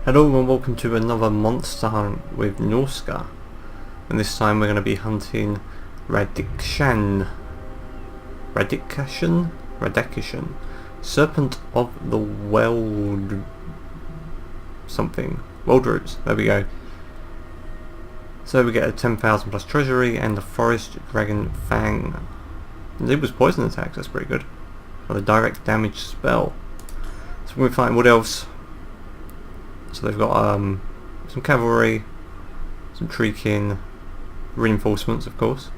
Hello and welcome to another monster hunt with Norsca, and this time we're going to be hunting Radixashen, Serpent of the Worldroots, there we go. So we get a 10,000 plus treasury and a forest dragon fang. And it was poison attacks, that's pretty good. Or a direct damage spell. So we're fighting what else? So they've got some cavalry, some treekin, reinforcements of course,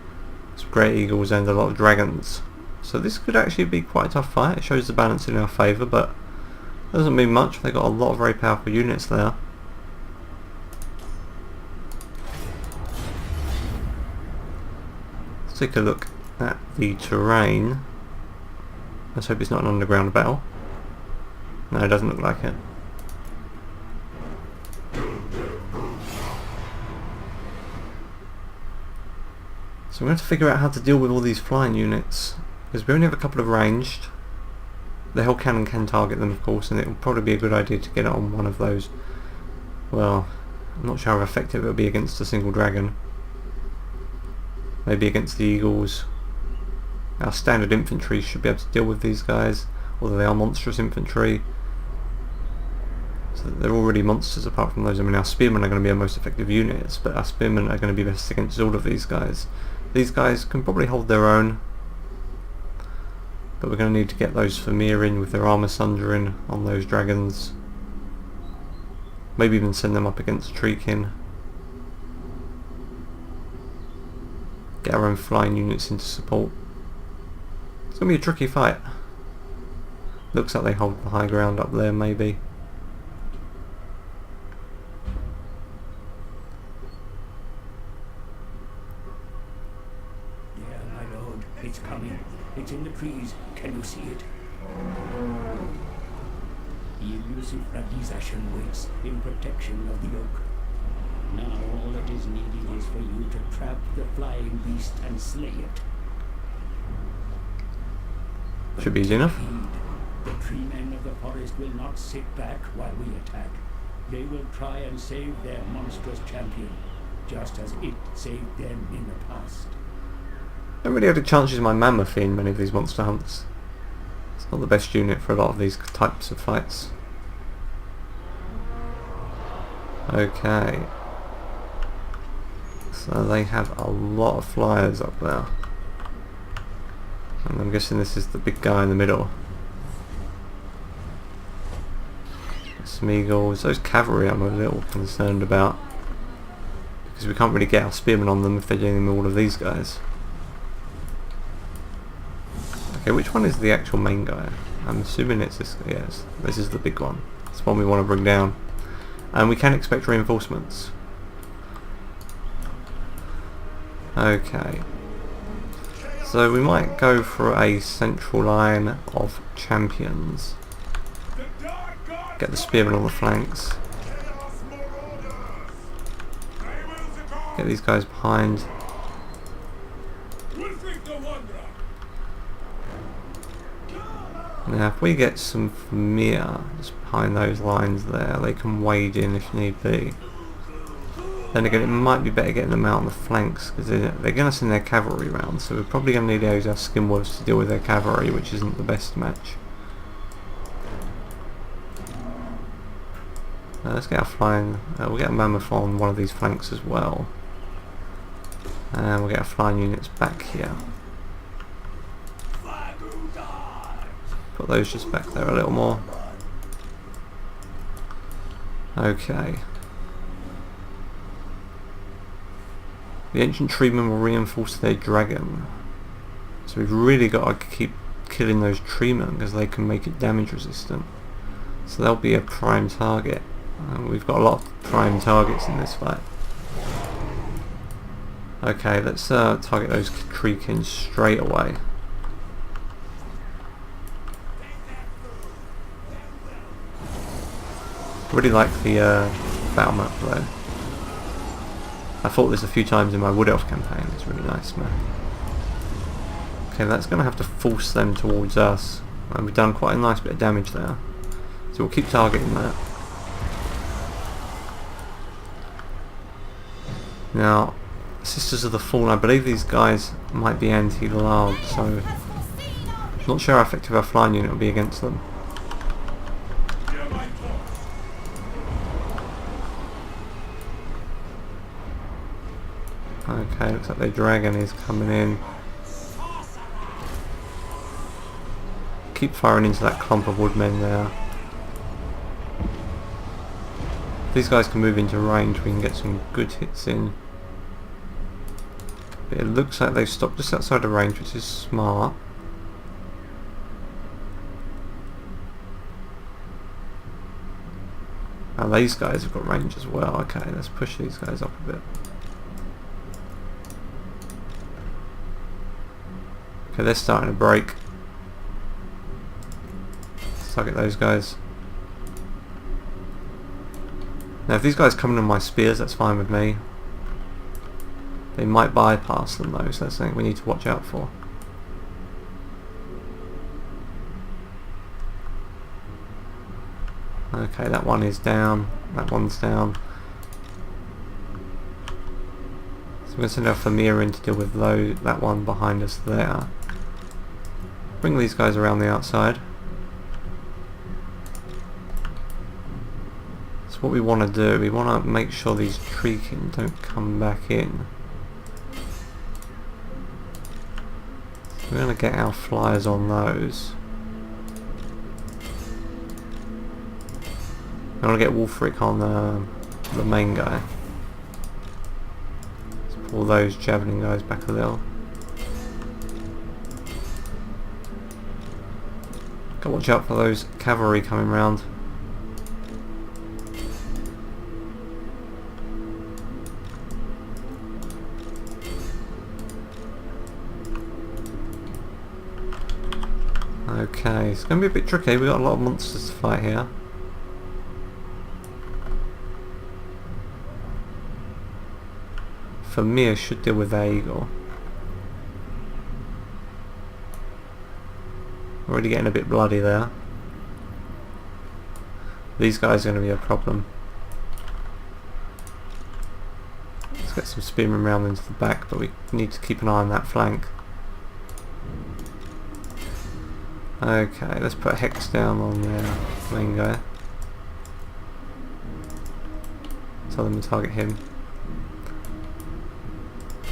some great eagles and a lot of dragons. So this could actually be quite a tough fight. It shows the balance in our favour, but it doesn't mean much. They've got a lot of very powerful units there. Let's take a look at the terrain. Let's hope it's not an underground battle. No, it doesn't look like it. So we're going to have to figure out how to deal with all these flying units, because we only have a couple of ranged. The Hell Cannon can target them of course, and it will probably be a good idea to get it on one of those. Well, I'm not sure how effective it will be against a single dragon. Maybe against the eagles. Our standard infantry should be able to deal with these guys, although they are monstrous infantry. So they're already monsters apart from those. I mean, our spearmen are going to be our most effective units, but our spearmen are going to be best against all of these guys. These guys can probably hold their own, but we're going to need to get those Famir in with their armour sundering on those dragons. Maybe even send them up against treekin. Get our own flying units into support. It's going to be a tricky fight. Looks like they hold the high ground up there maybe. It's coming. It's in the trees. Can you see it? The elusive Radixashen waits in protection of the oak. Now all that is needed is for you to trap the flying beast and slay it. Should be easy enough. The tree men of the forest will not sit back while we attack. They will try and save their monstrous champion, just as it saved them in the past. I don't really have a chance to use my mammoth in many of these monster hunts. It's not the best unit for a lot of these types of fights. Okay. So they have a lot of flyers up there. And I'm guessing this is the big guy in the middle. Some eagles. Those cavalry I'm a little concerned about, because we can't really get our spearmen on them if they're dealing with all of these guys. Okay, which one is the actual main guy? I'm assuming it's this. Yes, this is the big one. It's the one we want to bring down. And we can expect reinforcements. Okay. So we might go for a central line of champions. Get the spearmen on the flanks. Get these guys behind. Now if we get some Famir just behind those lines there, they can wade in if need be. Then again, it might be better getting them out on the flanks, because they're going to send their cavalry round, so we're probably going to need to use our skinwolves to deal with their cavalry, which isn't the best match. Let's get our flying, we'll get a mammoth on one of these flanks as well. And we'll get our flying units back here. Put those just back there a little more. Okay. The ancient treemen will reinforce their dragon. So we've really got to keep killing those treemen because they can make it damage resistant. So they'll be a prime target. And we've got a lot of prime targets in this fight. Okay, let's target those treekins straight away. Really like the battle map though. I fought this a few times in my Wood Elf campaign. It's a really nice map. Okay, that's going to have to force them towards us. And we've done quite a nice bit of damage there. So we'll keep targeting that. Now, Sisters of the Fallen, I believe these guys might be anti-large, so not sure how effective our flying unit will be against them. Okay, looks like their dragon is coming in. Keep firing into that clump of woodmen there. If these guys can move into range, we can get some good hits in. But it looks like they've stopped just outside the range, which is smart. And these guys have got range as well. Okay, let's push these guys up a bit. Okay, they're starting to break. Let's target those guys. Now if these guys come in on my spears, that's fine with me. They might bypass them though, so that's something we need to watch out for. Okay, that one is down, that one's down. So I'm going to send our Famir in to deal with that one behind us there. Bring these guys around the outside. So what we want to do, we want to make sure these Treekin don't come back in. So we're going to get our flyers on those. I want to get Wolfric on the main guy. Let's pull those javelin guys back a little. Got to watch out for those cavalry coming round. Okay, it's going to be a bit tricky. We've got a lot of monsters to fight here. Famir should deal with their eagle. Already getting a bit bloody there. These guys are going to be a problem. Let's get some spearmen round into the back, but we need to keep an eye on that flank. Okay, let's put a hex down on the main guy. Tell them to target him.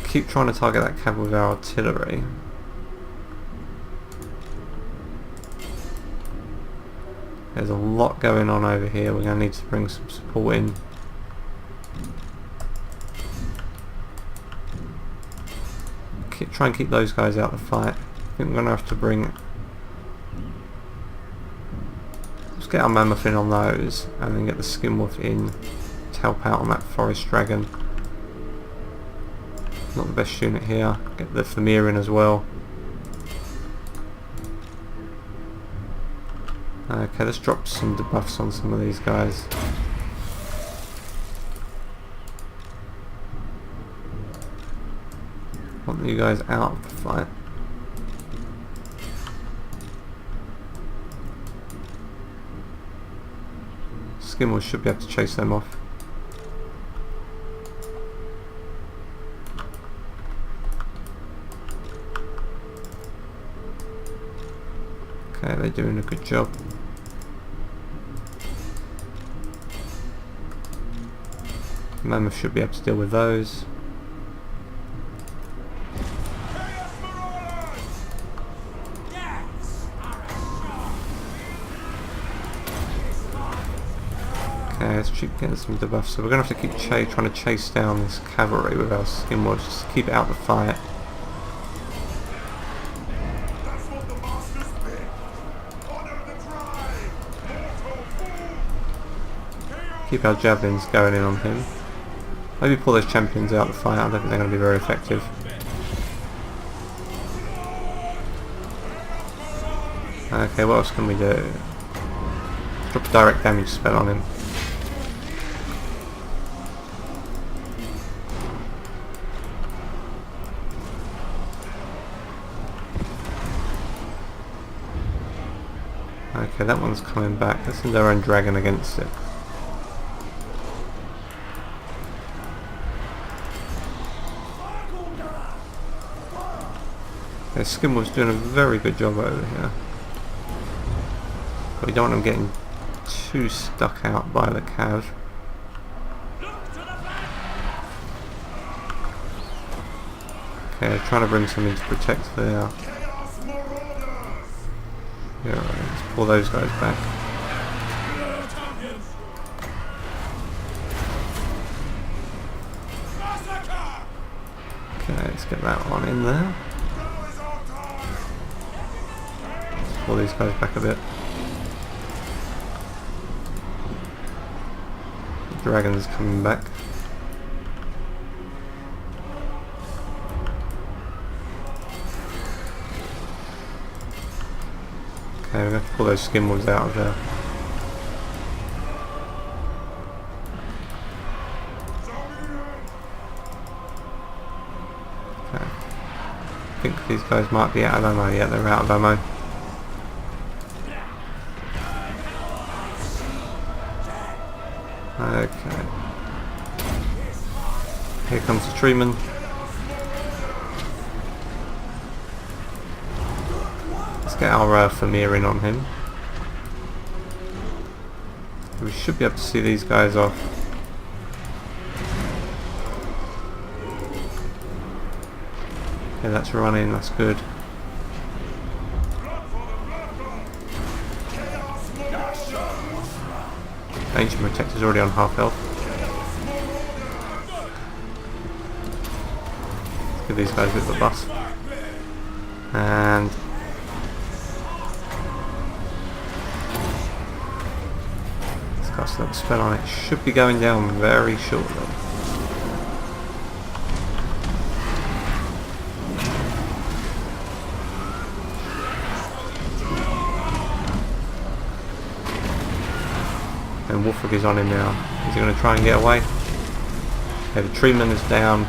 Keep trying to target that cavalry with our artillery. There's a lot going on over here. We're going to need to bring some support in. Try and keep those guys out of the fight. I think we're going to have to bring... Let's get our mammoth in on those and then get the skinwolf in to help out on that forest dragon. Not the best unit here. Get the Famir in as well. Okay, let's drop some debuffs on some of these guys. Want you guys out of the fight. Skimwolf should be able to chase them off. Okay, they're doing a good job. Mammoth should be able to deal with those. Okay, let's keep getting some debuffs. So we're going to have to keep trying to chase down this cavalry with our skinwolf, just to keep it out of the fight. Keep our javelins going in on him. Maybe pull those champions out of the fight. I don't think they're going to be very effective. Okay, what else can we do? Drop a direct damage spell on him. Okay, that one's coming back. Let's send our own dragon against it. Okay, Skimwell's doing a very good job over here. But we don't want them getting too stuck out by the cav. Okay, trying to bring some in to protect there. Yeah, right, let's pull those guys back. Okay, let's get that one in there. Let's pull these guys back a bit. The dragon's coming back. Okay, we're going to pull those Skimwells out of there. Okay. I think these guys might be out of ammo. Yeah, they're out of ammo. Okay. Here comes the treeman. Get our Famir in on him. We should be able to see these guys off. Okay, that's running, that's good. Ancient Protector's already on half health. Let's give these guys a bit of a buff. And cast that spell on it. Should be going down very shortly. And Wolfric is on him now. Is he going to try and get away? Okay, the treeman is down.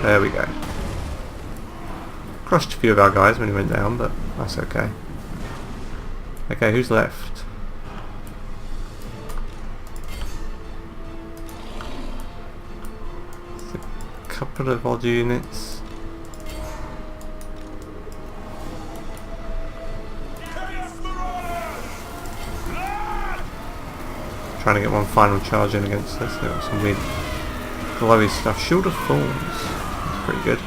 There we go. Crushed a few of our guys when he went down, but that's okay. Okay, who's left? Just a couple of odd units. Trying to get one final charge in against this. There was some weird glowy stuff. Shield of Thorns. Pretty good.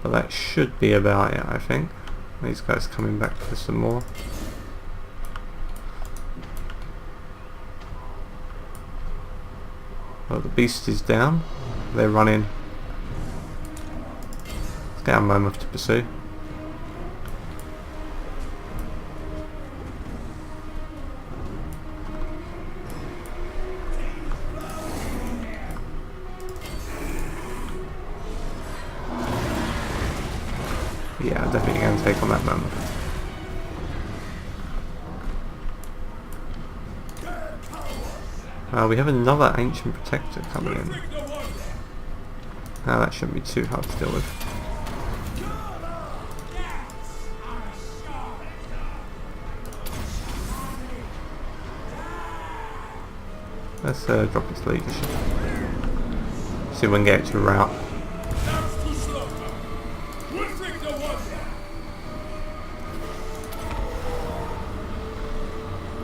But that should be about it, I think. These guys coming back for some more. Well, the beast is down. They're running. Let's get our mammoth to pursue. Yeah, I'm definitely going to take on that mammoth. We have another Ancient Protector coming in. That shouldn't be too hard to deal with. Let's drop its leadership. See if we can get it to rout.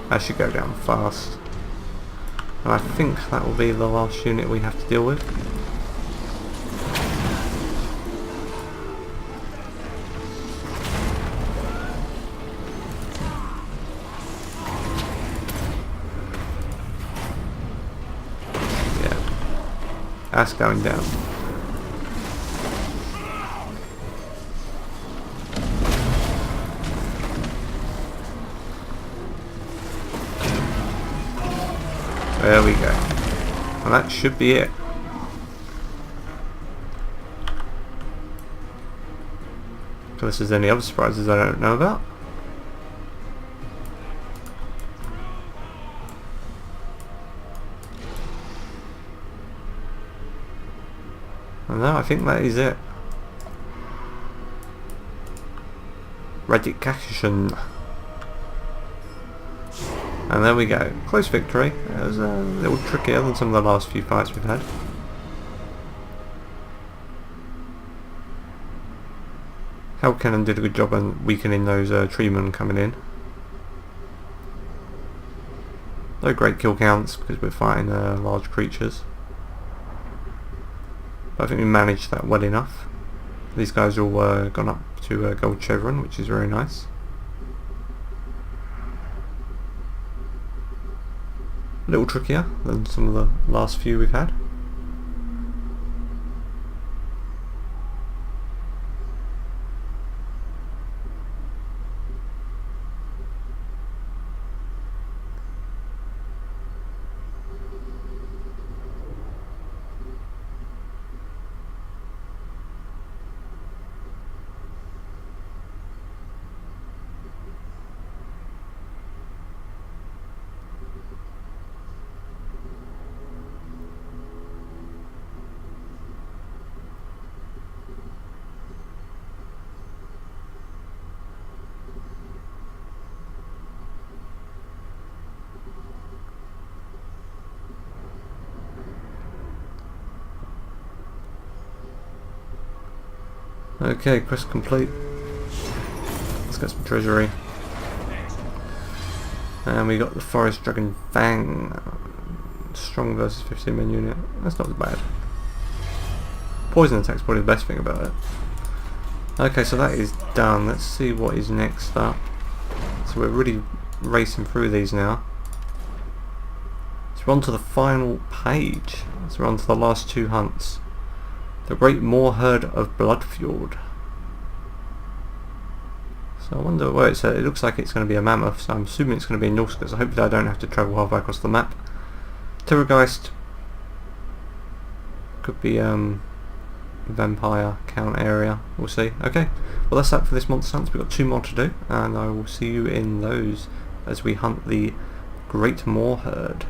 That should go down fast. And I think that will be the last unit we have to deal with. Yeah. That's going down. There we go. And that should be it. Unless there's any other surprises I don't know about. And no, I think that is it. Radixashen. And there we go. Close victory. It was a little trickier than some of the last few fights we've had. Hellcannon did a good job on weakening those treemen coming in. No great kill counts because we're fighting large creatures. But I think we managed that well enough. These guys are all gone up to gold chevron, which is very nice. A little trickier than some of the last few we've had. Okay, quest complete. Let's get some treasury. And we got the Forest Dragon Fang. Strong versus 15 man unit. That's not as bad. Poison attack's probably the best thing about it. Okay, so that is done. Let's see what is next up. So we're really racing through these now. So we're on to the final page. So we're on to the last two hunts. The Great Moor Herd of Bloodfjord. So I wonder where it's at. It looks like it's going to be a mammoth, so I'm assuming it's going to be in Norsca, so hopefully I don't have to travel halfway across the map. Terrorgeist. Could be vampire count area. We'll see. Okay, well that's that for this month's hunts. We've got 2 more to do, and I will see you in those as we hunt the Great Moor Herd.